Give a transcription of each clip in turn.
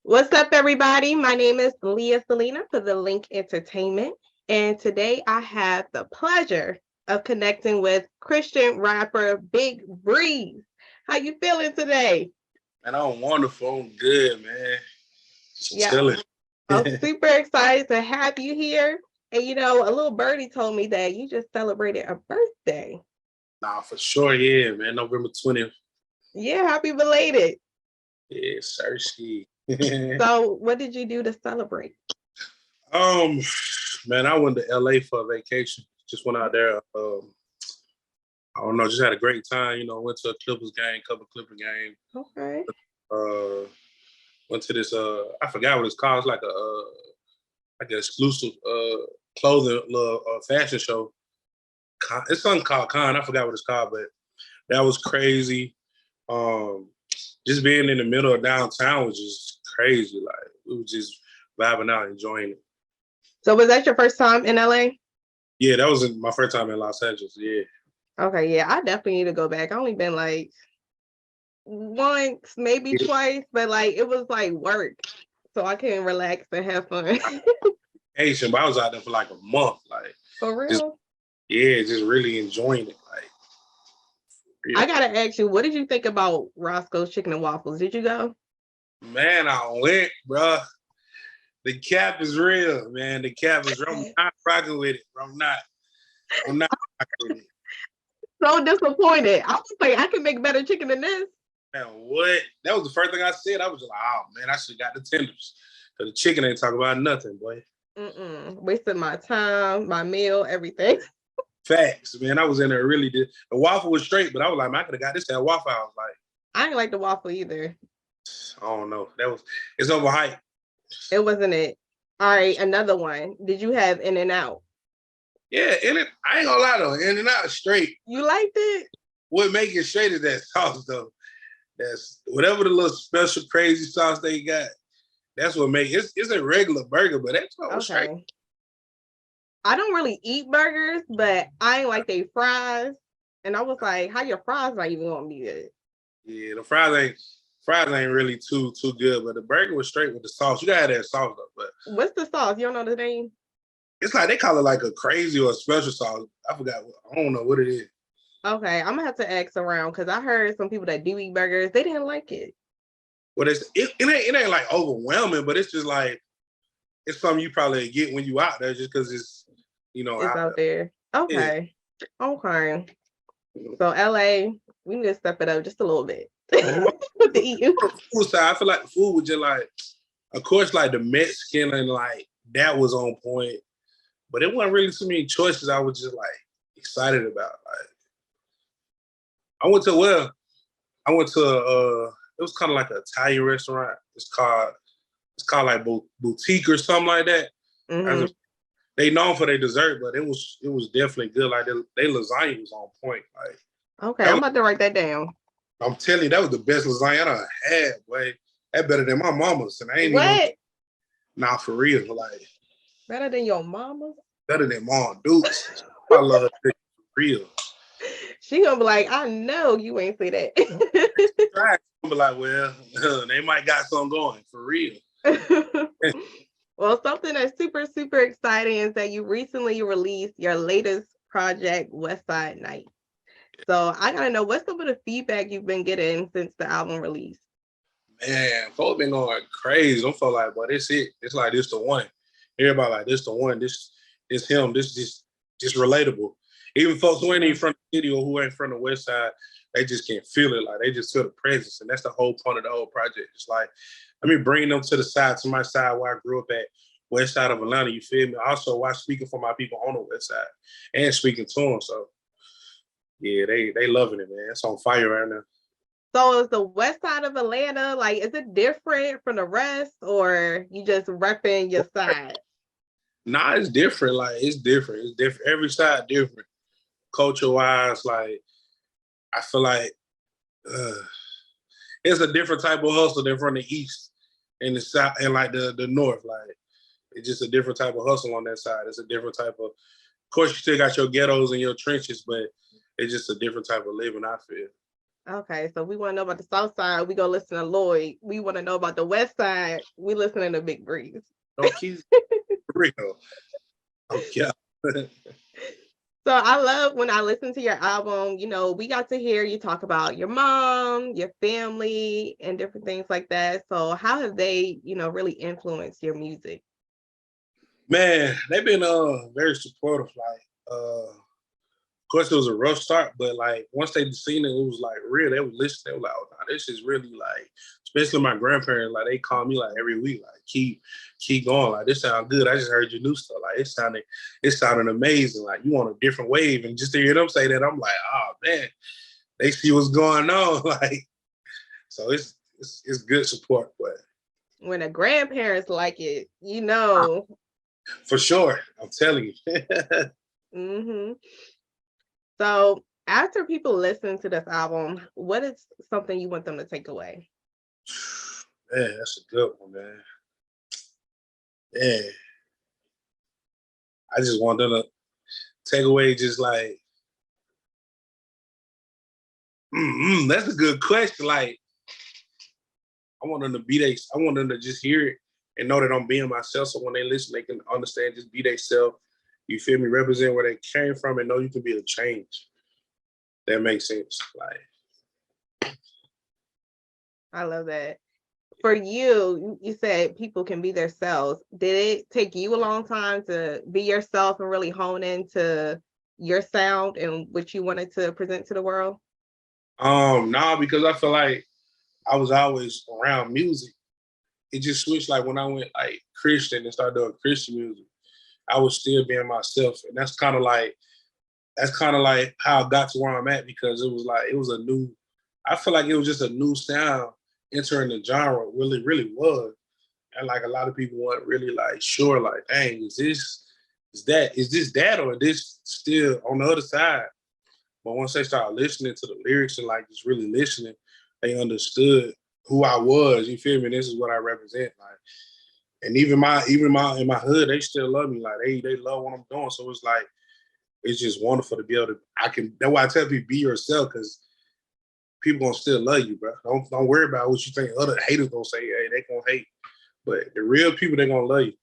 What's up, everybody? My name is Leah Selena for the Link Entertainment, and today I have the pleasure of connecting with Christian rapper BigBreeze. How you feeling today? Man, I'm wonderful. I'm good, man. Just Yeah, chilling. I'm super excited to have you here. And a little birdie told me that you just celebrated a birthday. Nah, for sure, yeah, man. November 20th. Yeah, happy belated. Yeah, Sersky. So, what did you do to celebrate? um, man, I went to LA for a vacation. Just went out there. I don't know, just had a great time. Went to a Clippers game, couple Clipper game. Okay. Went to this. I forgot what it's called. It's like like an exclusive clothing little fashion show. It's something called Con. I forgot what it's called, but that was crazy. Um, just being in the middle of downtown was just crazy. Like we were just vibing out, enjoying it. So, was that your first time in LA? Yeah, that was my first time in Los Angeles. Yeah. Okay, yeah, I definitely need to go back. I only been like once, maybe twice, but like it was like work. So I couldn't relax and have fun. Asian, but I was out there for like a month. Like For just real. just really enjoying it. Like I gotta ask you, what did you think about Roscoe's Chicken and Waffles? Did you go? man, I went, bro. The cap is real, man. The cap is real. I'm not rocking with it. I'm not. I'm not rocking with it. So disappointed. I was like, I can make better chicken than this. Man, what? That was the first thing I said. I was just like, oh man, I should have got the tenders. Cause the chicken ain't talking about nothing, boy. Wasted my time, my meal, everything. Facts, man. I was in there really did. The waffle was straight, but I was like, man, I could have got this at Waffle House. Like, I didn't like the waffle either. I don't know. It's overhyped. It wasn't it. All right, another one. Did you have In-N-Out? Yeah, I ain't gonna lie though, In-N-Out straight. You liked it? What make it straight is that sauce though. That's whatever the little special crazy sauce they got. That's what make it's a regular burger, but that's what was straight. I don't really eat burgers, but I ain't like they fries. And I was like, how your fries not even gonna be good? Yeah, the fries ain't really too good, but the burger was straight with the sauce. You gotta have that sauce though. But what's the sauce? You don't know the name? It's like they call it like a crazy or a special sauce. I forgot. I don't know what it is. Okay, I'm gonna have to ask around because I heard some people that do eat burgers, they didn't like it. Well, it ain't like overwhelming, but it's just like it's something you probably get when you out there, just because it's out there. Okay, yeah. Okay. So LA, we need to step it up just a little bit. The food side, I feel like the food was just like, of course, like the Mexican and like that was on point, but it wasn't really too many choices. I was just like excited about. Like, I went to it was kind of like an Italian restaurant. It's called like boutique or something like that. Mm-hmm. They known for their dessert, but it was definitely good. Like they lasagna was on point. Like, okay, I'm about to write that down. I'm telling you, that was the best lasagna I done had, boy. That better than my mama's. And I ain't what? Even nah, for real. Like better than your mama's? Better than Mom Dukes. I love her for real. She gonna be like, I know you ain't say that. Right. I'm be like, well, they might got something going for real. Well, something that's super, super exciting is that you recently released your latest project, WestSide Nights. So I gotta know, what's some of the feedback you've been getting since the album release? Man, folks been going crazy. Don't feel like, but it's it. It's like this the one. Everybody like this the one. This him. This relatable. Even folks who ain't even from the city or who ain't from the West Side, they just can't feel it. Like they just feel the presence, and that's the whole point of the whole project. It's like, let me bring them to the side, to my side where I grew up at, West Side of Atlanta. You feel me? Also, while speaking for my people on the West Side and speaking to them. So, yeah, they loving it, man. It's on fire right now. So is the West Side of Atlanta, like, is it different from the rest, or you just repping your side? Nah, it's different. Like, it's different. It's different. Every side different. Culture-wise, like, I feel like it's a different type of hustle than from the East and the South and, like, the North. Like, it's just a different type of hustle on that side. It's a different type of course, you still got your ghettos and your trenches, but it's just a different type of living, I feel. Okay, so we want to know about the South Side. We go listen to Lloyd. We want to know about the West Side. We listening to BigBreeze. No keys, real. Oh yeah. So I love when I listen to your album, we got to hear you talk about your mom, your family, and different things like that. So how have they, really influenced your music? Man, they've been very supportive. Like of course it was a rough start, but like once they seen it, it was like real. They would listen. They were like, "Oh, nah, this is really like." Especially my grandparents, like they call me like every week, like keep going. Like this sounds good. I just heard your new stuff. Like it sounded amazing. Like you on a different wave, and just to hear them say that, I'm like, oh man, they see what's going on. Like so, it's good support, but When the grandparents like it, you know. for sure, I'm telling you. hmm So after people listen to this album, what is something you want them to take away? Man, that's a good one, man. Yeah, I just want them to take away just like, that's a good question. Like, I want them to be they. I want them to just hear it and know that I'm being myself. So when they listen, they can understand. Just be themselves. You feel me? Represent where they came from, and know you can be a change. That makes sense. Like, I love that. For you, you said people can be themselves. Did it take you a long time to be yourself and really hone into your sound and what you wanted to present to the world? nah, because I feel like I was always around music. It just switched like when I went like Christian and started doing Christian music. I was still being myself, and that's kind of like how I got to where I'm at because it was like it was a new. I feel like it was just a new sound entering the genre. Really, really was, and like a lot of people weren't really like sure. Like, dang, is this that, or is this still on the other side? But once they started listening to the lyrics and like just really listening, they understood who I was. You feel me? This is what I represent. Like, and even my in my hood, they still love me. Like they love what I'm doing. So it's like it's just wonderful to be able to. That's why I tell people be yourself because people gonna still love you, bro. Don't worry about what you think other haters gonna say. Hey, they gonna hate, but the real people they gonna love you.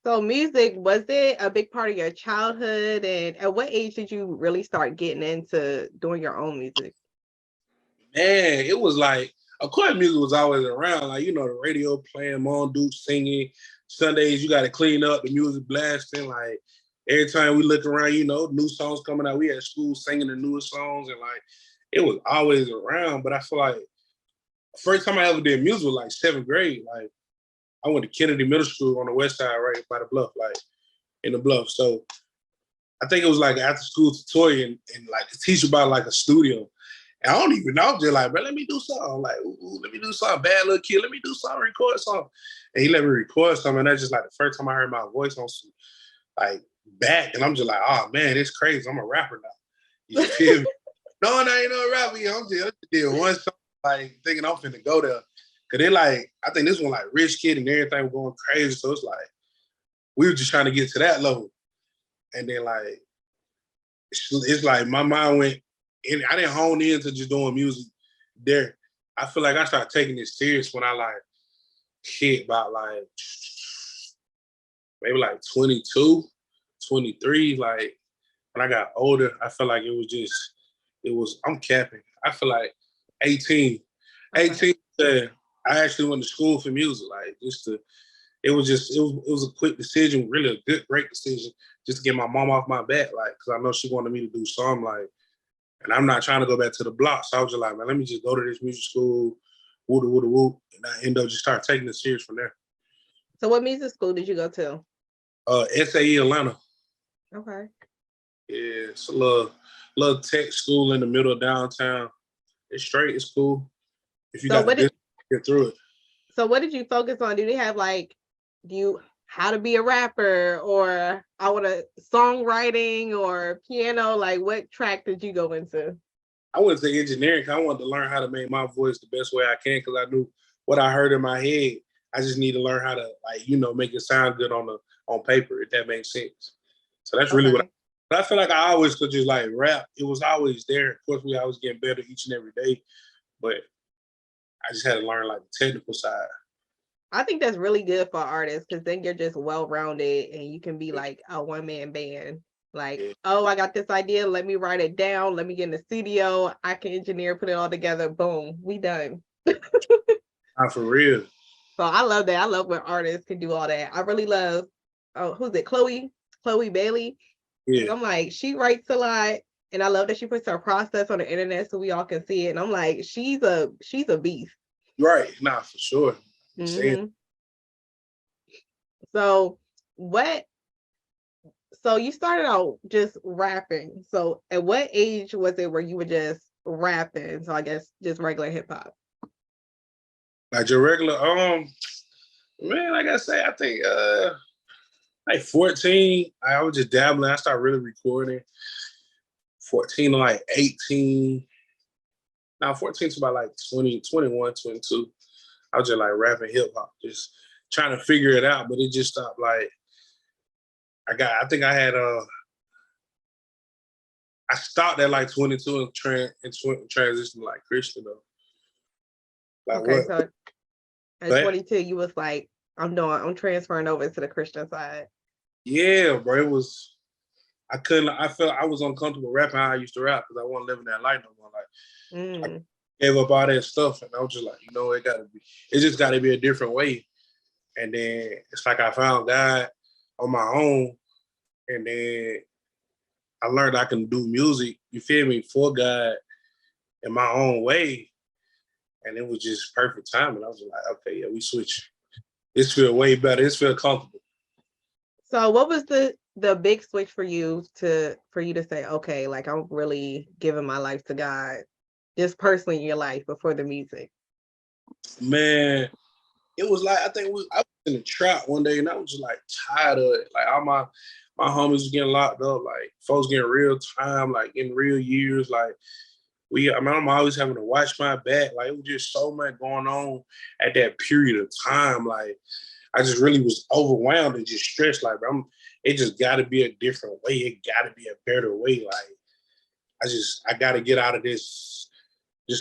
So music, was it a big part of your childhood? And at what age did you really start getting into doing your own music? Man, it was like of course music was always around. Like the radio playing, Mom Duke singing. Sundays you got to clean up, the music blasting. Like every time we look around, new songs coming out. We at school singing the newest songs, and like it was always around. But I feel like first time I ever did music was like seventh grade. Like I went to Kennedy Middle School on the west side, right by the bluff, like in the bluff. So I think it was like after school tutorial and like the teacher about like a studio. And I don't even know. I'm just like, bro, let me do something. I'm like, ooh, let me do something. Bad little kid. Let me do something, record something. And he let me record something. And that's just like the first time I heard my voice on some, like back. And I'm just like, oh man, it's crazy. I'm a rapper now. You feel me? No, I ain't no rapper. I just did one song, like thinking I'm finna go there. Cause they like, I think this one like Rich Kid and everything was going crazy. So it's like, we were just trying to get to that level. And then like, it's like my mind went, and I didn't hone into just doing music there. I feel like I started taking it serious when I like hit about like maybe like 22, 23. Like when I got older, I feel like I'm capping. I feel like 18. Okay. 18, I actually went to school for music. Like it was a quick decision, really a good, great decision just to get my mom off my back. Like, cause I know she wanted me to do something like, and I'm not trying to go back to the block. So I was just like, man, let me just go to this music school, woo woo woo. And I end up just start taking it serious from there. So what music school did you go to? SAE Atlanta. Okay. Yeah, it's a little tech school in the middle of downtown. It's straight, it's cool. If you So got the what did business, get through it. so what did you focus on? Do they have like do you how to be a rapper or I want to songwriting or piano? Like what track did you go into? I went to engineering because I wanted to learn how to make my voice the best way I can because I knew what I heard in my head. I just need to learn how to make it sound good on paper, if that makes sense. So that's really what Okay. But I feel like I always could just like rap. It was always there. Of course, we always getting better each and every day, but I just had to learn like the technical side. I think that's really good for artists because then you're just well rounded and you can be like a one-man band. Like, Yeah, oh, I got this idea. Let me write it down. Let me get in the studio. I can engineer, put it all together. Boom, we done. not for real. So I love that. I love when artists can do all that. I really love, oh, who's it? Chloe Bailey. Because Yeah, I'm like, she writes a lot. And I love that she puts her process on the internet so we all can see it. And I'm like, she's a beast. right. Nah, for sure. Saying, Hmm. So what so you started out just rapping. So at what age was it where you were just rapping? So I guess just regular hip hop. like your regular, man, like I say, I think like 14, I was just dabbling. I started really recording. 14 to like 18. Now 14 to about like 20, 21, 22. I was just like rapping hip hop, just trying to figure it out, but it just stopped. Like I think I had I stopped at like 22 and transitioned to like Christian though. Like Okay, what? so at But 22, you was like, I'm transferring over to the Christian side. yeah, bro, it was. I couldn't. I felt I was uncomfortable rapping how I used to rap because I wasn't living that life no more. Like I Mm. gave up all that stuff, and I was just like, it gotta be. It just got to be a different way. And then it's like I found God on my own, and then I learned I can do music. You feel me for God in my own way, and it was just perfect timing. I was like, okay, yeah, we switch. This feel way better. This feel comfortable. So what was the big switch for you to say, okay, like I'm really giving my life to God, just personally in your life before the music? Man, it was like I was in the trap one day, and I was just like tired of it. Like all my homies was getting locked up. Like folks getting real time, like in real years. Like I'm always having to watch my back. Like it was just so much going on at that period of time. Like I just really was overwhelmed and just stressed. Like it just got to be a different way. It got to be a better way. Like I got to get out of this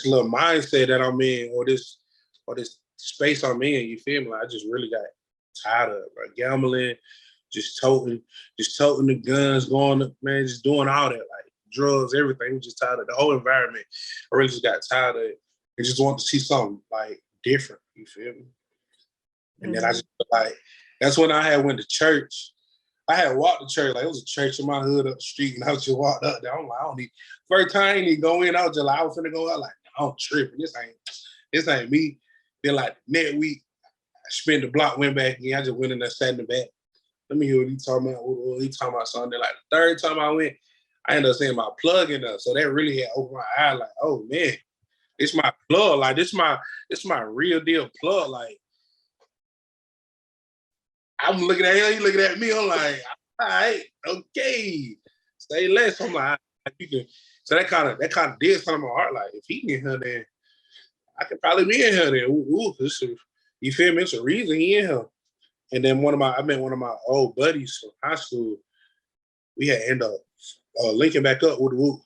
little mindset that I'm in, or this space I'm in. You feel me? Like, I just really got tired of like gambling, just toting the guns, going up, man, just doing all that, like drugs, everything. Just tired of the whole environment. I really just got tired of it. I just want to see something like different. You feel me? And then I Mm-hmm. just like that's when I had went to church. I had walked to church, like it was a church in my hood up the street, and I was just walked up there. I'm like, I don't need first time I ain't even go in. I was just like, I was finna go out like, I'm tripping. This ain't me. Then like next week, I spent the block, went back again. I just went in there, sat in the back. Let me hear what he talking about. What he talking about something. Like the third time I went, I ended up saying my plug in there. So that really had opened my eye, like, oh man, it's my plug. Like this my real deal plug. Like I'm looking at him, he looking at me. I'm like, all right, okay, say less. I'm like, you can. So that kind of did something in my heart. Like if he in here, then I could probably be in here. Then you feel me? It's a reason he in here. And then I met one of my old buddies from high school. We had end up linking back up with Woo,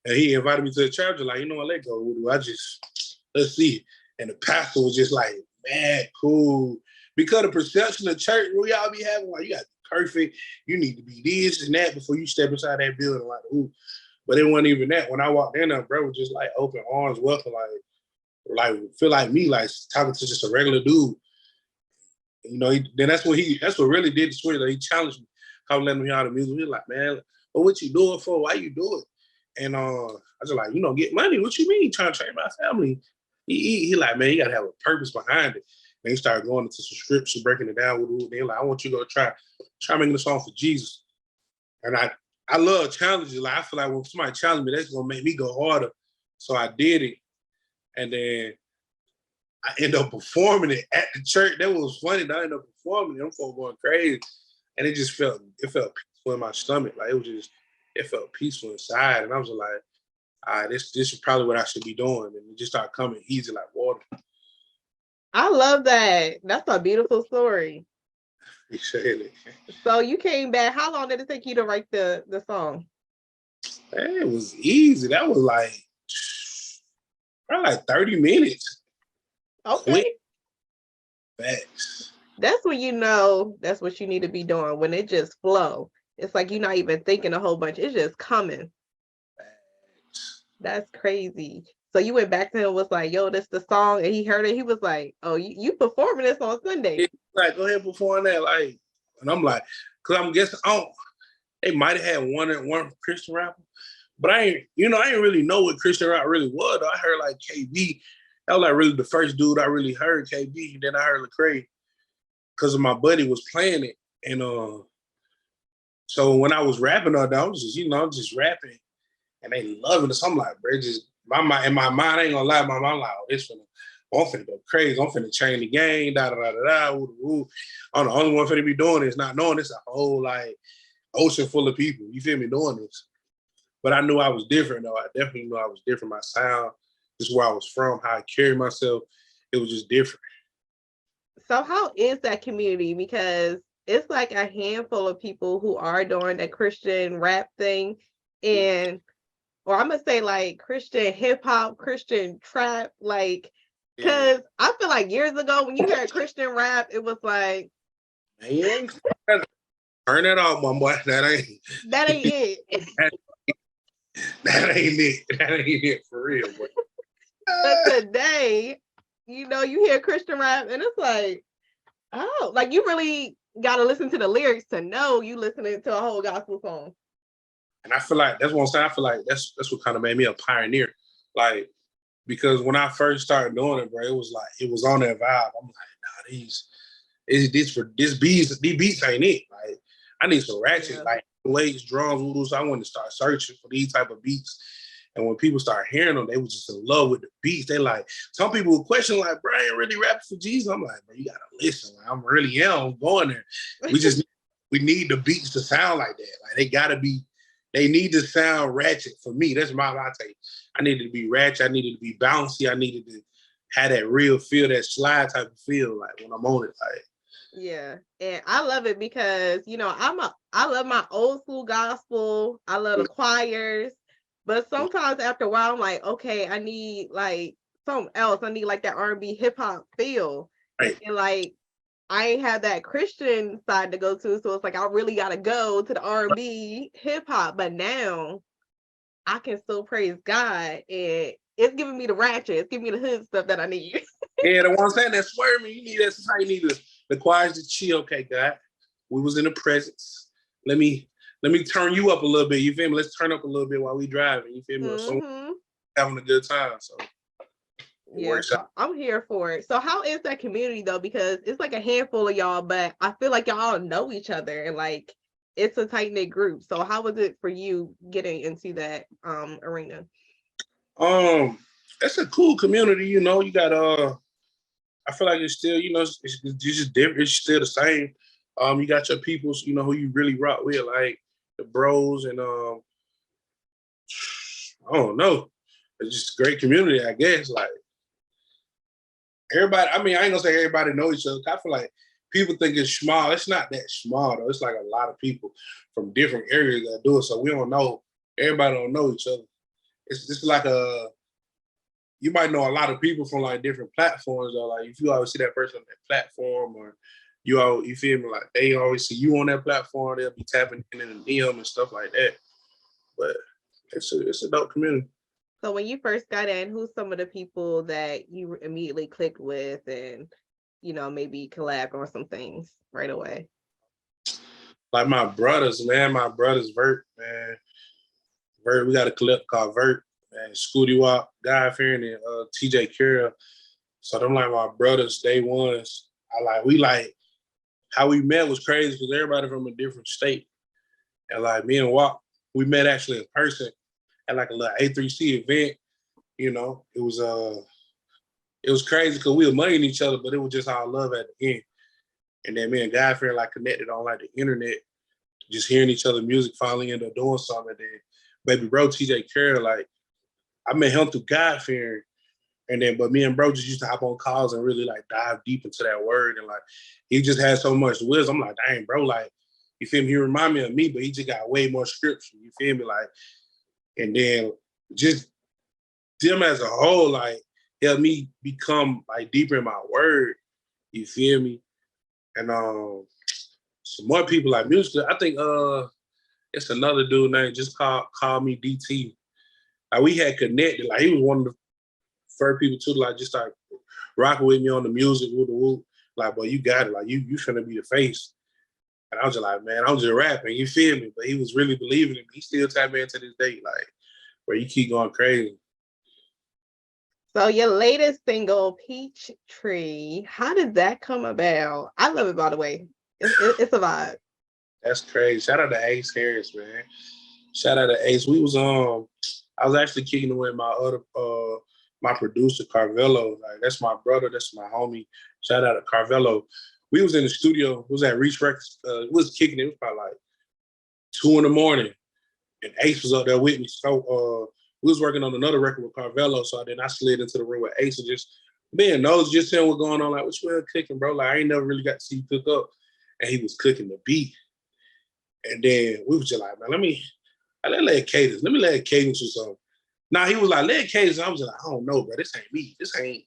and he invited me to the church. Like, what, let go, Woo. Let's see. And the pastor was just like, man, cool. Because the perception of church we all be having, like, you got to be perfect. You need to be this and that before you step inside that building. Like, ooh. But it wasn't even that. When I walked in there, bro was just like open arms, welcome, like feel like me, like talking to just a regular dude. Then that's what really did the switch. Like, he challenged me. Come letting me hear the music. He was like, man, what you doing for? Why you do it? And I was just like, get money. What you mean trying to train my family? He like, man, you gotta have a purpose behind it. And he started going into some scripts and breaking it down with They're like, I want you to go try making a song for Jesus. And I love challenges. Like I feel like when somebody challenge me, that's gonna make me go harder. So I did it. And then I ended up performing it at the church. That was funny. I ended up performing it. Them folks going crazy. And it felt peaceful in my stomach. Like it felt peaceful inside. And I was like, all right, this is probably what I should be doing. And it just started coming easy like water. I love that. That's a beautiful story. Appreciate it. So you came back. How long did it take you to write the song? Man, it was easy. That was like probably like 30 minutes. Quick Okay. facts. That's when you know that's what you need to be doing. When it just flow. It's like you're not even thinking a whole bunch. It's just coming. That's crazy. So you went back to him and was like, yo, this the song. And he heard it. He was like, oh, you performing this on Sunday. Yeah, like, go ahead before that. Like, and I'm like, because I'm guessing, oh, they might have had one Christian rapper, but I ain't really know what Christian rap really was. I heard like KB. That was like really the first dude I really heard, KB. Then I heard Lecrae because of my buddy was playing it. And so when I was rapping all day, I was just rapping and they loving it. So I'm like, bro, just in my mind, I ain't gonna lie, my mind like, oh, I'm finna go crazy. I'm finna change the game, da da da da da. I'm the only one finna be doing this, not knowing this a whole like ocean full of people. You feel me doing this? But I knew I was different though. I definitely knew I was different. My sound, just where I was from, how I carried myself, it was just different. So how is that community? Because it's like a handful of people who are doing that Christian rap thing, and or I'm gonna say like Christian hip hop, Christian trap, like Yeah. because I feel like years ago when you heard Christian rap, it was like, Man, turn that off, my boy. that ain't it. That ain't it. That ain't it for real, boy. But today, you hear Christian rap and it's like, oh, like you really gotta listen to the lyrics to know you listening to a whole gospel song. And I feel like that's what I'm saying. I feel like that's what kind of made me a pioneer. Like, because when I first started doing it, bro, it was on that vibe. I'm like, nah, these beats ain't it. Like, I need some ratchet, like weights, drums, voodoo. So I wanted to start searching for these type of beats. And when people start hearing them, they was just in love with the beats. They like, some people would question, like, bro, I ain't really rapping for Jesus. I'm like, bro, you gotta listen. Like, I'm going there. We need the beats to sound like that. Like they need to sound ratchet for me. That's my take. I needed to be ratchet. I needed to be bouncy. I needed to have that real feel, that slide type of feel, like when I'm on it. Like, yeah, and I love it because I love my old school gospel. I love the choirs, but sometimes after a while, I'm like, okay, I need like something else. I need like that R&B hip hop feel, right. and like I ain't have that Christian side to go to, so it's like I really gotta go to the R&B hip hop. But now I can still praise God, and it's giving me the ratchet, it's giving me the hood stuff that I need. Yeah, the one I'm saying that swerving, you need that's how you need the choirs to chill. Okay, God, we was in the presence. Let me turn you up a little bit. You feel me? Let's turn up a little bit while we driving. You feel me? Or someone having a good time. So yeah, so I'm here for it. So how is that community though? Because it's like a handful of y'all, but I feel like y'all all know each other and like it's a tight knit group. So how was it for you getting into that arena? It's a cool community. You know, you got I feel like it's still, it's just different. It's still the same. You got your peoples, who you really rock with, like the bros, and I don't know. It's just a great community, I guess. Like everybody, I mean, I ain't gonna say everybody know each other. I feel like people think it's small. It's not that small though. It's like a lot of people from different areas that do it. So we don't know. Everybody don't know each other. It's just like you might know a lot of people from like different platforms, or like if you always see that person on that platform, or you feel me, like they always see you on that platform, they'll be tapping in the DM and stuff like that. But it's a dope community. So when you first got in, who's some of the people that you immediately clicked with and maybe collab on some things right away? Like my brothers, man, Vert, man. Vert, we got a clip called Vert, man, Scooty Wop, Guy Fearing, and TJ Carroll. So them like my brothers, day ones. We like how we met was crazy because everybody from a different state. And like me and Wop, we met actually in person at like a little A3C event. It was crazy because we were moneying each other, but it was just our love at the end. And then me and Guy Fearing like connected on like the internet, just hearing each other music, finally ended up doing something. And then baby bro TJ Carroll, like I met him through God Fearing. And then, but me and bro just used to hop on calls and really like dive deep into that word. And like, he just had so much wisdom. I'm like, dang, bro, like, you feel me? He remind me of me, but he just got way more scripture. You feel me? Like, and then just them as a whole, like, helped me become like deeper in my word. You feel me? And some more people like music. I think it's another dude named just called me DT. Like we had connected. Like he was one of the first people to like just like rocking with me on the music, woo woo. Like, boy, you got it. Like you finna be the face. And I was just like, man, I'm just rapping. You feel me? But he was really believing in me. He still tap me to this day. Like, where you keep going crazy. So your latest single, Peach Tree, how did that come about? I love it, by the way. It's a vibe. That's crazy. Shout out to Ace Harris, man. Shout out to Ace. We was I was actually kicking it with my other my producer Carvello. Like that's my brother, that's my homie. Shout out to Carvello. We was in the studio, it was at Reach Records, we was kicking it, it was probably like 2 a.m. and Ace was up there with me. So we was working on another record with Carvello. So then I slid into the room with Ace and just being nosy, just saying what's going on. Like, what you were cooking, bro? Like, I ain't never really got to see you cook up. And he was cooking the beat. And then we was just like, man, let me let Cadence. Let me let Cadence or something. Now he was like, let Cadence. I was just like, I don't know, bro. This ain't me. This ain't,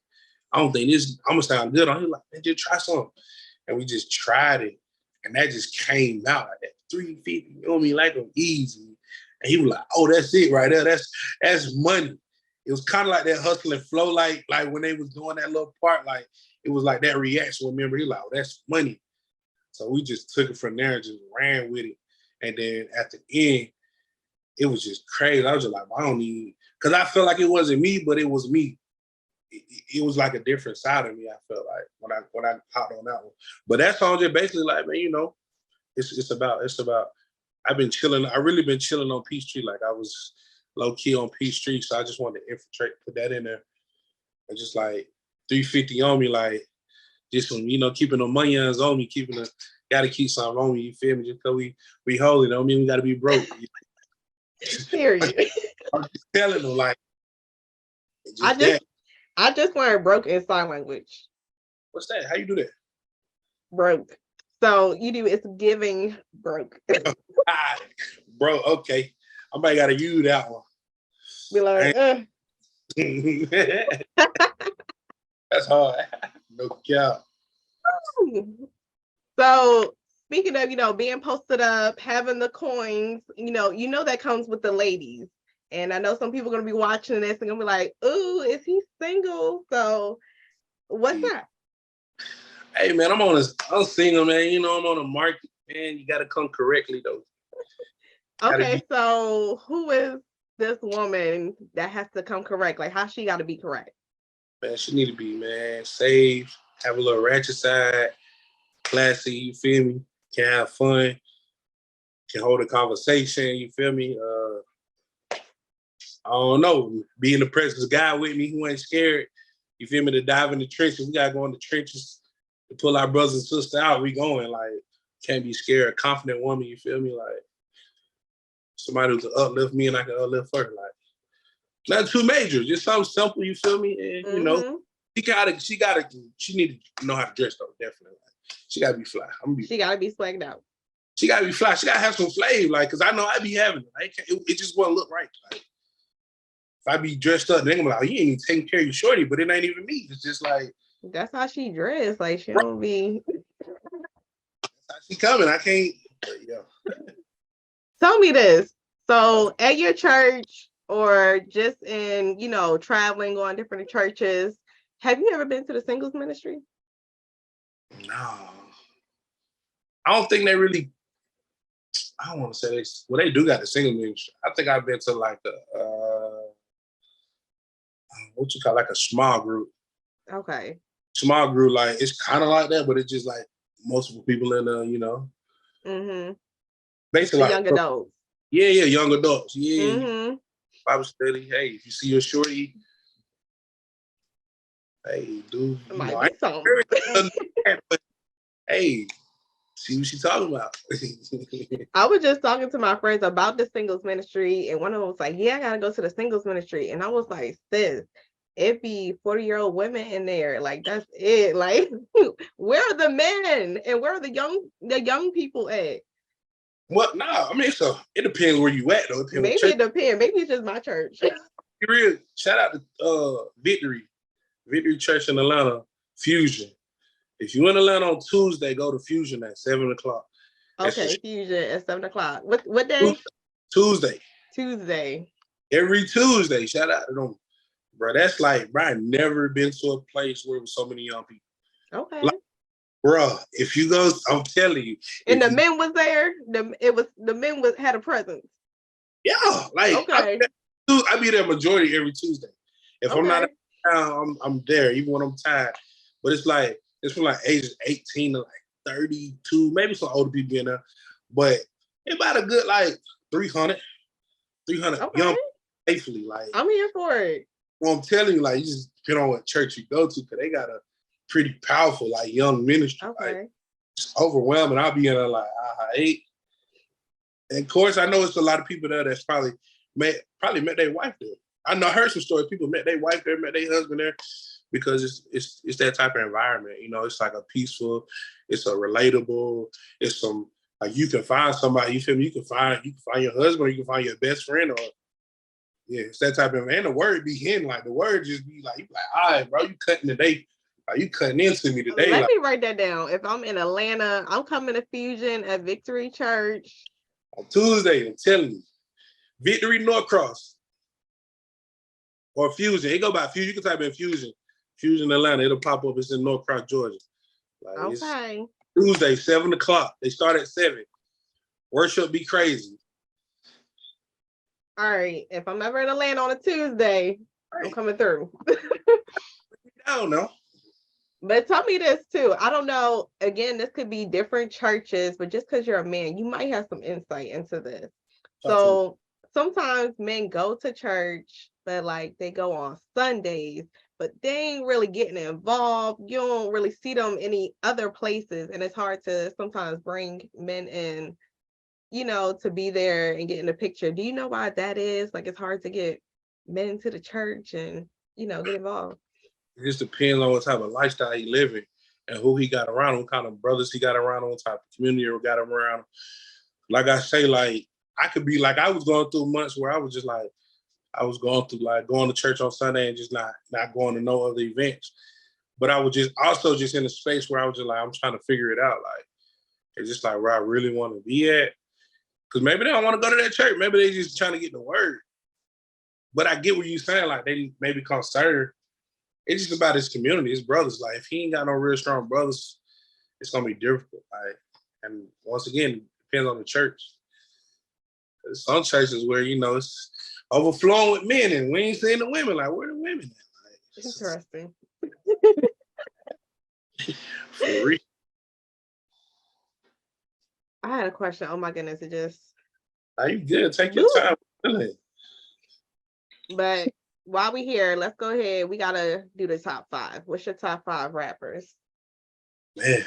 I don't think this, I'm gonna sound good on. He was like, man, just try something. And we just tried it. And that just came out like that 350, you know what I mean? Like I'm easy. And he was like, oh, that's it right there. That's money. It was kind of like that hustle and flow, like when they was doing that little part, like it was like that reaction. Remember, he was like, oh, that's money. So we just took it from there and just ran with it. And then at the end, it was just crazy. I was just like, I don't need, because I felt like it wasn't me, but it was me. It was like a different side of me. I felt like when I hopped on that one. But that song just basically like, man, you know, it's about. I've been chilling. I really been chilling on Peachtree. Like I was low key on Peachtree, so I just wanted to infiltrate, put that in there, and just like 350 on me, like just you know, keeping the money on me, got to keep something on me. You feel me? Just cause we holy, don't mean we got to be broke. Period. I'm just telling them like, I just learned broke in sign language. What's that? How you do that? Broke. So you do it's giving broke. Bro, okay. I might gotta use that one. Be like, That's hard. No cap. So speaking of, you know, being posted up, having the coins, you know that comes with the ladies. And I know some people are gonna be watching this and gonna be like, ooh, is he single? So what's that? Hey man, I'm single, man. You know, I'm on the market, man. You gotta come correctly though. Okay, so who is this woman that has to come correct? Like how she gotta be correct? Man, she need to be, man, saved, have a little ratchet side, classy, you feel me? Can have fun, can hold a conversation, you feel me? I don't know, be in the presence of God with me who ain't scared, you feel me, to dive in the trenches. We gotta go in the trenches to pull our brothers and sisters out. We going, like, can't be scared, a confident woman, you feel me? Like, somebody who can uplift me and I can uplift her, like, not too major, just something simple, you feel me? And, you know, she need to know how to dress though, definitely. Like, she gotta be fly. She gotta be swagged out. She gotta be fly. She gotta have some flavor, like, cause I know I be having it. Like, it just won't look right. Like, if I be dressed up, they're gonna be like, oh, you ain't even taking care of your shorty, but it ain't even me. It's just like that's how she dressed. Like she don't be. That's how she coming. I can't. Yeah. Tell me this. So at your church or just in, you know, traveling, going different churches, have you ever been to the singles ministry? No. I don't think they really, I don't want to say this. Well, they do got the single ministry. I think I've been to like a, what you call like a small group. Okay. Small group, like it's kind of like that, but it's just like multiple people in the, you know. Mm-hmm. Basically, like, young adults. Yeah, young adults. Yeah. Mm-hmm. Bible study. Hey, if you see your shorty, hey, dude, you know, I ain't something. But hey, see what she talking about. I was just talking to my friends about the singles ministry, and one of them was like, yeah, I gotta go to the singles ministry. And I was like, sis, it be 40-year-old women in there. Like that's it. Like where are the men and where are the young people at? Well, nah, I mean, so it depends where you at though. It depends what Maybe church. it depends. Maybe it's just my church. Be real. Shout out to Victory Church in Atlanta, Fusion. If you in Atlanta on Tuesday, go to Fusion at 7:00. Okay, Fusion at 7:00. What day? Tuesday. Tuesday. Every Tuesday. Shout out to them. Bro, that's like, bro, I never been to a place where it was so many young people. Okay. Like, bro, if you go, I'm telling you. And the men was there. The men had a presence. Yeah, like okay. I be there majority every Tuesday. If I'm not out, I'm there, even when I'm tired. But it's from like ages 18 to like 32, maybe some older people in there. But it's about a good like 300 young, faithfully. Like I'm here for it. Well, I'm telling you, like you just depend on what church you go to, because they got a pretty powerful like young ministry. Okay. Like, it's overwhelming. I'll be in there like, hey. And of course, I know it's a lot of people there that's probably met their wife there. I heard some stories. People met their wife there, met their husband there, because it's that type of environment. You know, it's like a peaceful, it's a relatable, it's some like you can find somebody. You feel me? You can find your husband, or you can find your best friend, or yeah, it's that type of. And the word be hitting, like the word just be like, all right, bro, you cutting today. Are you cutting into me today? Let me write that down. If I'm in Atlanta, I'm coming to Fusion at Victory Church on Tuesday. I'm telling you, Victory Norcross or Fusion. It go by Fusion. You can type in Fusion Atlanta. It'll pop up. It's in Norcross, Georgia. Like, okay. It's Tuesday, 7:00. They start at 7. Worship be crazy. All right. If I'm ever in Atlanta on a Tuesday, I'm coming through. I don't know. But tell me this too. I don't know. Again, this could be different churches, but just because you're a man, you might have some insight into this. So sometimes men go to church, but like they go on Sundays, but they ain't really getting involved. You don't really see them any other places. And it's hard to sometimes bring men in, you know, to be there and get in the picture. Do you know why that is? Like, it's hard to get men into the church and, you know, get involved. It just depends on what type of lifestyle he living and who he got around, what kind of brothers he got around, what type of community he got around. Like I say, like, I could be like, I was going through months where I was just like, I was going through like going to church on Sunday and just not going to no other events. But I was just also just in a space where I was just like, I'm trying to figure it out. Like, it's just like where I really want to be at. Because maybe they don't want to go to that church. Maybe they just trying to get the word. But I get what you're saying. Like, they maybe concerned. It's just about his community, his brothers. Like, if he ain't got no real strong brothers, it's gonna be difficult. Like, and once again, it depends on the church. There's some churches where, you know, it's overflowing with men, and we ain't seeing the women. Like, where the women at? Like, interesting. For real. I had a question. Oh my goodness, it just. Are you good? Take your time. But while we here, let's go ahead. We gotta do the top 5. What's your top 5 rappers? Man,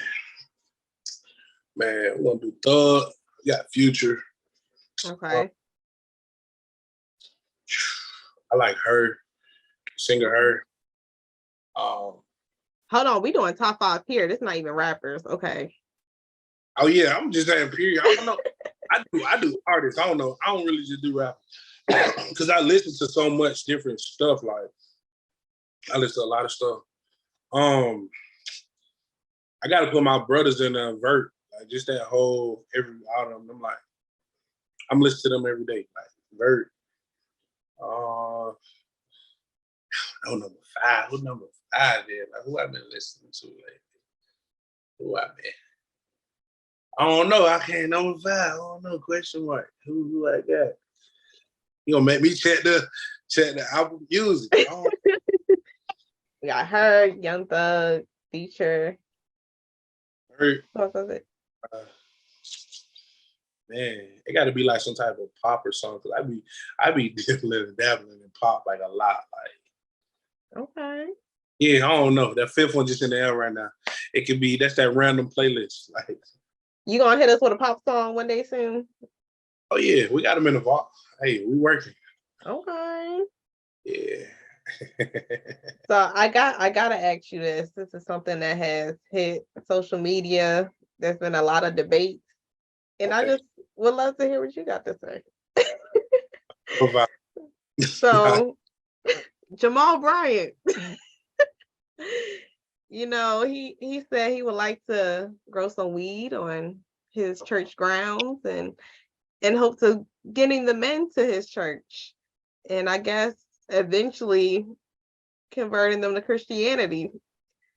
we're gonna do Thug. We got Future. Okay. I like her, singer her. Hold on, we doing top 5 here. This not even rappers. Okay. Oh yeah, I'm just saying. Period. I don't know. I do artists. I don't know. I don't really just do rap because I listen to so much different stuff. Like, I listen to a lot of stuff. I got to put my brothers in Vert. Like, just that whole every album. I'm listening to them every day. Like Vert. No, number 5. Who number 5 is? Like, who I've been listening to lately? Who I been? I don't know. I can't number 5. I don't know. Question mark. Who I got? You gonna make me check the album music? We got her, Young Thug, Feature. What was it? Man, it got to be like some type of pop or something. I be dibbling and dabbling in pop like a lot. Like, okay. Yeah, I don't know. That 5th one just in the air right now. It could be that's that random playlist. Like, you gonna hit us with a pop song one day soon? Oh yeah, we got them in the vault. Hey, we working. Okay. Yeah. So I gotta ask you this. This is something that has hit social media. There's been a lot of debates, and I Okay. just would love to hear what you got to say. Provide. So Jamal Bryant, he said he would like to grow some weed on his church grounds and hope to getting the men to his church, and I guess eventually converting them to Christianity.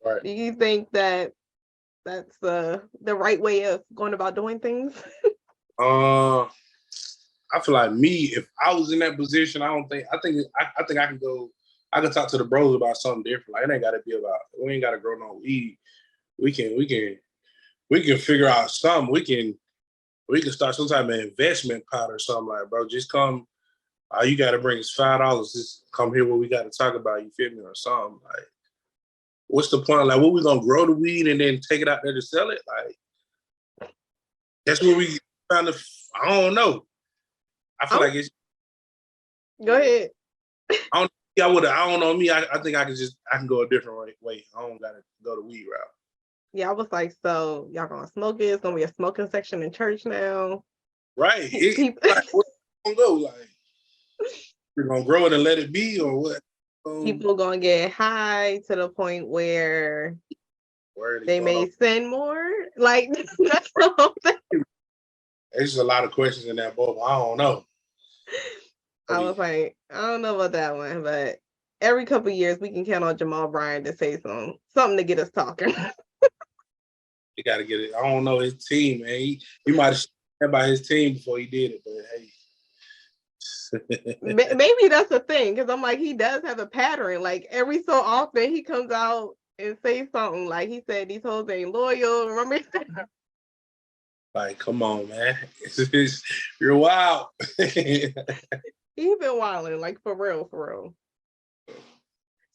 Right. Do you think that that's the right way of going about doing things? Uh, I feel like me, if I was in that position, I think I can go. I can talk to the bros about something different. Like it ain't got to be about. We ain't got to grow no weed. We can figure out something. We can start some type of investment pot or something like, bro. Just come. All you got to bring is $5. Just come here what we got to talk about. You feel me or something like. What's the point? Like, what we gonna grow the weed and then take it out there to sell it? Like, that's what we kind of. I don't know. I feel Oh, like it's. go ahead. I don't. I would. I don't know me. I think I can go a different way. I don't gotta go the weed route. Yeah, I was like, so y'all gonna smoke it? It's gonna be a smoking section in church now. Right. People, Like, where we gonna go? Like, we're gonna grow it and let it be, or what? people gonna get high to the point where Where it they go? may sin more. Like that's the whole thing. There's just a lot of questions in that book. I don't know. I was like, I don't know about that one, but every couple of years we can count on Jamal Bryant to say something to get us talking. You got to get it. I don't know his team, man. He might have said by his team before he did it, but hey. Maybe that's the thing, because I'm like, he does have a pattern. Like every so often he comes out and says something. Like he said these hoes ain't loyal. Remember? Like, come on, man. You're wild. He been wilding, like for real, for real.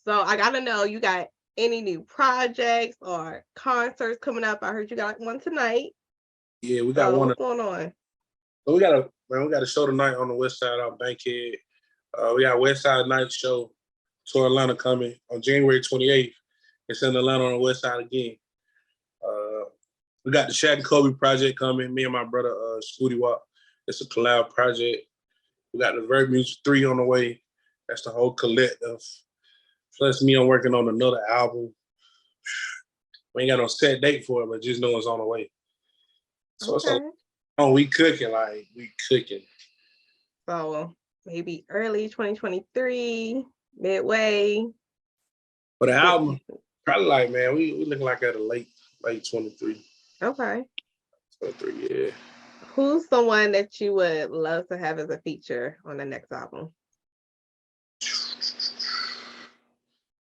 So I gotta know, you got any new projects or concerts coming up? I heard you got one tonight. Yeah, we got So one. what's going on? So we got a show tonight on the west side out Bankhead. We got WestSide Nights show to Atlanta coming on January 28th. It's in Atlanta on the west side again. We got the Shaq and Kobe project coming. Me and my brother Scooty Walk. It's a collab project. We got the Verb Music 3 on the way. That's the whole collective. Plus me, I'm working on another album. We ain't got no set date for it, but just know it's on the way. So it's Okay. we cooking, like we cooking. So maybe early 2023, midway. But the album, probably like, man, we looking like at a late 23. Okay. 23, yeah. Who's someone that you would love to have as a feature on the next album?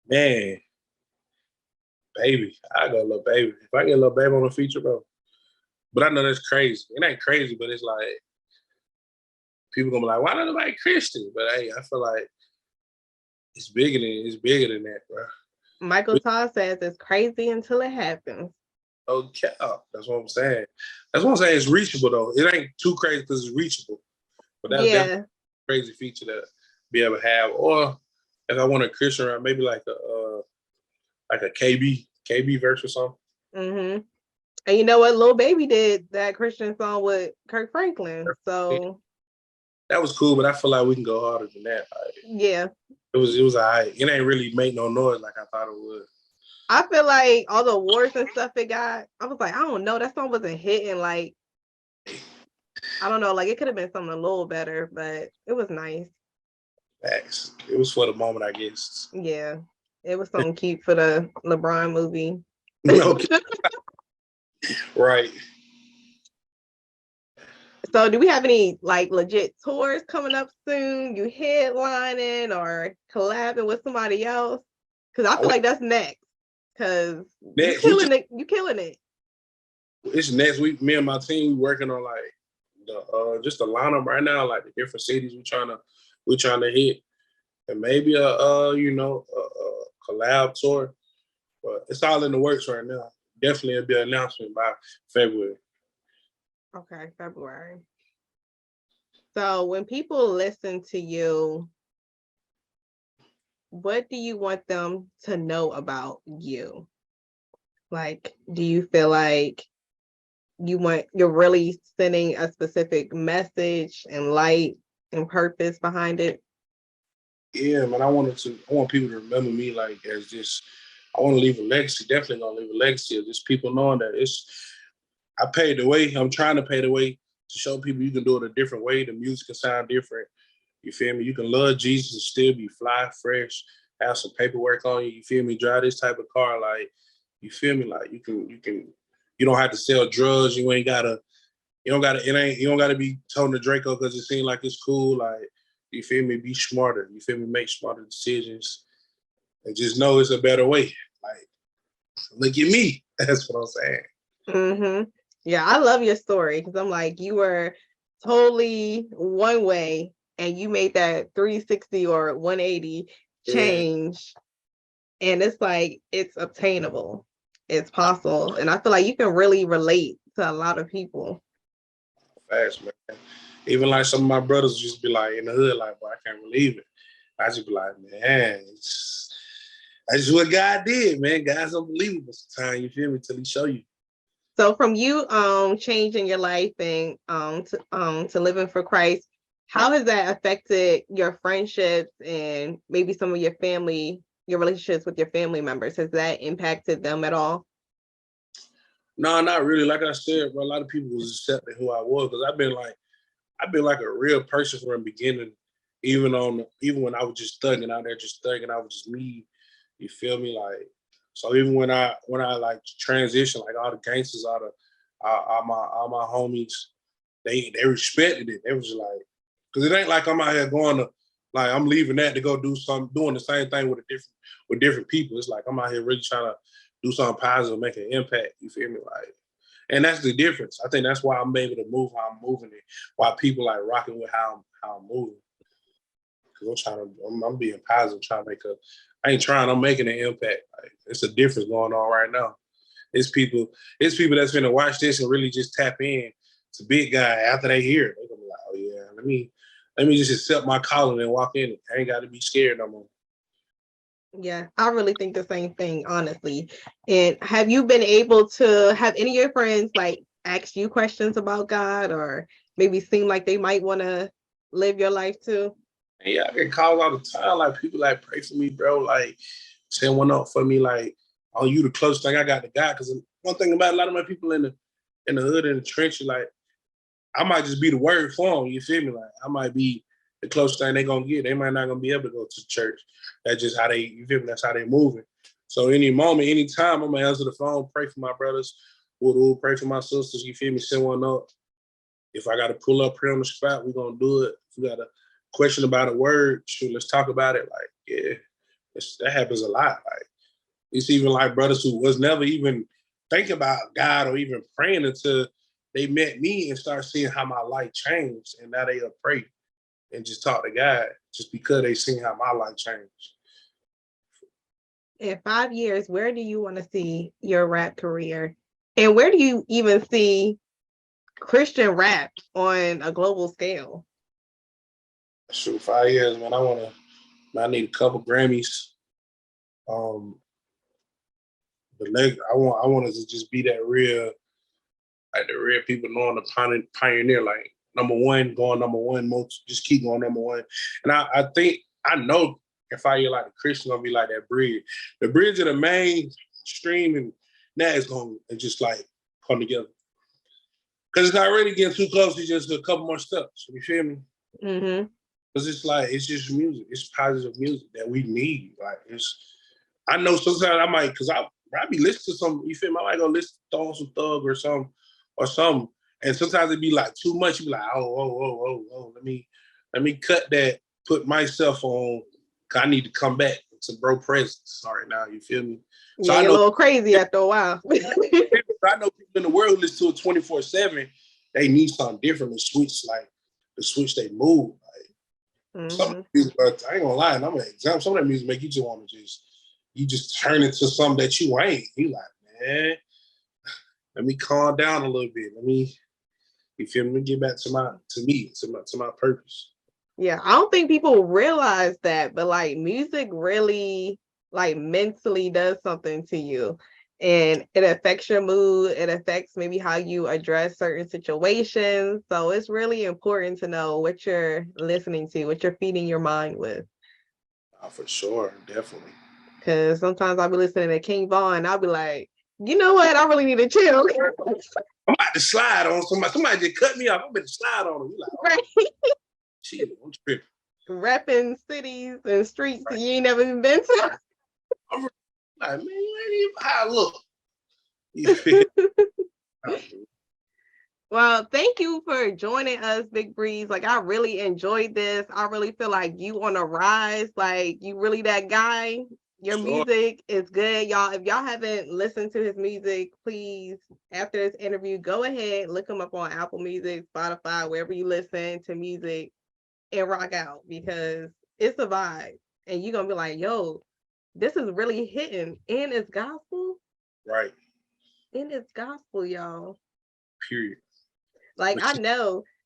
Man, baby. I go Lil Baby. If I get Lil Baby on the feature, bro. But I know that's crazy. It ain't crazy, but it's like people gonna be like, why not nobody Christian? But hey, I feel like it's bigger than that, bro. Michael Todd says it's crazy until it happens. No cap. That's what I'm saying. That's what I'm saying. It's reachable though. It ain't too crazy because it's reachable. But that's definitely Yeah. a crazy feature to be able to have. Or if I want a Christian rap, maybe like a KB verse or something. Mm-hmm. And you know what? Lil Baby did that Christian song with Kirk Franklin. So That was cool, but I feel like we can go harder than that. Like, yeah. it was all right. It ain't really make no noise like I thought it would. I feel like all the awards and stuff it got, I was like, I don't know, that song wasn't hitting. Like, I don't know, like it could have been something a little better, but it was nice. Facts. It was for the moment, I guess. Yeah. It was something cute for the LeBron movie. Okay. Right. So do we have any like legit tours coming up soon? You headlining or collabing with somebody else? Because I feel like that's next. Because you Next, we killing it. You killing it. it's next week. Me and my team we working on like the just the lineup right now, like the different cities we trying to hit, and maybe a collab tour. But it's all in the works right now. Definitely it'll be an announcement by February. Okay, February. So when people listen to you, what do you want them to know about you? Like, do you feel like you're really sending a specific message and light and purpose behind it? Yeah, man, I want people to remember me like as this. I want to leave a legacy. Definitely gonna leave a legacy of just people knowing that I paid the way. I'm trying to pay the way to show people you can do it a different way. The music can sound different. You feel me? You can love Jesus and still be fly, fresh, have some paperwork on you. You feel me? Drive this type of car, like you feel me? Like you don't have to sell drugs. You don't gotta be toting the Draco because it seems like it's cool. Like, you feel me? Be smarter. You feel me? Make smarter decisions. And just know it's a better way. Like, look at me. That's what I'm saying. Mm-hmm. Yeah, I love your story because I'm like, you were totally one way and you made that 360 or 180 Yeah. change. And it's like, it's obtainable, it's possible. And I feel like you can really relate to a lot of people. Fast, man. Even like some of my brothers just be like in the hood, like, boy, I can't believe it. I just be like, man, that's just what God did, man. God's unbelievable sometimes, you feel me, till he show you. So from you changing your life and to living for Christ, how has that affected your friendships and maybe some of your family, your relationships with your family members? Has that impacted them at all? No, not really. Like I said, bro, a lot of people was accepting who I was because I've been like a real person from the beginning, even when I was just thugging out there, just thugging, I was just me. You feel me? Like, so even when I like transitioned, like all the gangsters, all my homies, they respected it. They was like, because it ain't like I'm out here going to like I'm leaving that to go do something, doing the same thing with different people. It's like I'm out here really trying to do something positive, make an impact. You feel me? Like, and that's the difference. I think that's why I'm able to move how I'm moving it. Why people like rocking with how I'm moving. Because I'm being positive, trying to make a. I ain't trying. I'm making an impact. Like, it's a difference going on right now. It's people. It's people that's gonna watch this and really just tap in to big guy after they hear it. They're gonna be like, oh yeah, let me just accept my calling and walk in. I ain't got to be scared no more. Yeah, I really think the same thing, honestly. And have you been able to have any of your friends like ask you questions about God or maybe seem like they might want to live your life too? And yeah, I get calls all the time. Like people like pray for me, bro. Like send one up for me. Like, oh, you the closest thing I got to God. Because one thing about a lot of my people in the hood in the trenches, like I might just be the word for them. You feel me? Like I might be the closest thing they gonna get. They might not gonna be able to go to church. That's just how they. You feel me? That's how they moving. So any moment, anytime, I'm gonna answer the phone, pray for my brothers, pray for my sisters. You feel me? Send one up. If I got to pull up here on the spot, we're gonna do it. If we got a question about a word, shoot, let's talk about it. Like, yeah, that happens a lot. Like, it's even like brothers who was never even thinking about God or even praying until they met me and start seeing how my life changed, and now they'll pray and just talk to God just because they seen how my life changed. In 5 years, where do you want to see your rap career? And where do you even see Christian rap on a global scale? Shoot, 5 years, man. I need a couple Grammys. Um, I want us to just be that real, like the real people knowing the pioneer, like number one, going number one, most just keep going number one. And I think I know if I hear like the Christian gonna be like that bridge. The bridge of the mainstream and that is gonna just like come together. Cause it's not really getting too close to just a couple more steps. You feel me? Mm-hmm. Cause it's like it's just music. It's positive music that we need. Like I know sometimes I might cause I be listening to some, you feel me? I might go listen to some thug or something. And sometimes it'd be like too much. You be like, oh, let me cut that, put myself on, cause I need to come back to bro presence right now. You feel me? So Yeah, you're a little crazy after a while. I know people in the world who listen to it 24/7. They need something different to switch they move. Like some Mm-hmm. music, but I ain't gonna lie, and I'm an example. Some of that music make you just want to you just turn into something that you ain't. You like, man, let me calm down a little bit. You feel me? Let me get back to my purpose. Yeah, I don't think people realize that, but like music really like mentally does something to you. And it affects your mood, it affects maybe how you address certain situations. So it's really important to know what you're listening to, what you're feeding your mind with. For sure, definitely. Cause sometimes I'll be listening to King Von and I'll be like, you know what? I really need to chill. I'm about to slide on somebody. Somebody just cut me off. I'm about to slide on them. You like, oh, Right? shit, I'm tripping. Repping cities and streets that you ain't never even been to. I'm like, man, you ain't even how I look. You feel? Well, thank you for joining us, BigBreeze. Like, I really enjoyed this. I really feel like you on a rise. Like, you really that guy. Your Sure. music is good, y'all. If y'all haven't listened to his music, please, after this interview, go ahead, look him up on Apple Music, Spotify, wherever you listen to music, and rock out because it's a vibe. And you're gonna be like, yo, this is really hitting. And it's gospel. Right. And it's gospel, y'all. Period. Like But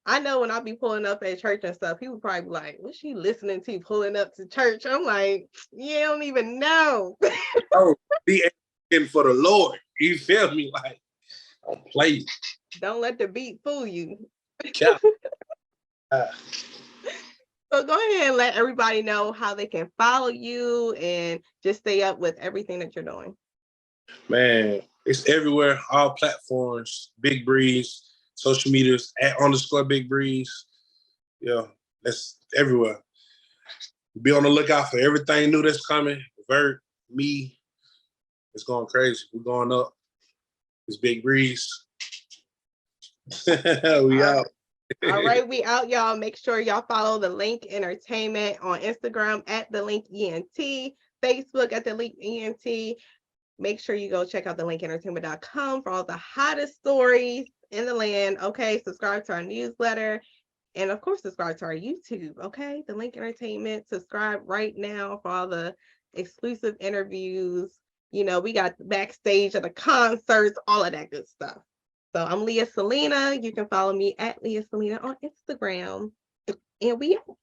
I know when I be pulling up at church and stuff, people probably be like, what's she listening to pulling up to church? I'm like, you don't even know. oh, be asking for the Lord. You feel me? Like, don't play. Don't let the beat fool you. Cap. So go ahead and let everybody know how they can follow you and just stay up with everything that you're doing. Man, it's everywhere, all platforms. BigBreeze, social medias at _ BigBreeze. Yeah, that's everywhere. Be on the lookout for everything new that's coming. Vert, me, it's going crazy. We're going up. It's BigBreeze. We out. All right, we out, y'all. Make sure y'all follow the Link Entertainment on Instagram at the Link ENT, Facebook at the Link ENT. Make sure you go check out the linkentertainment.com for all the hottest stories in the land. Okay, subscribe to our newsletter. And of course, subscribe to our YouTube. Okay, the Link Entertainment. Subscribe right now for all the exclusive interviews. You know, we got the backstage of the concerts, all of that good stuff. So I'm Leah Selena. You can follow me at Leah Selena on Instagram. And we out.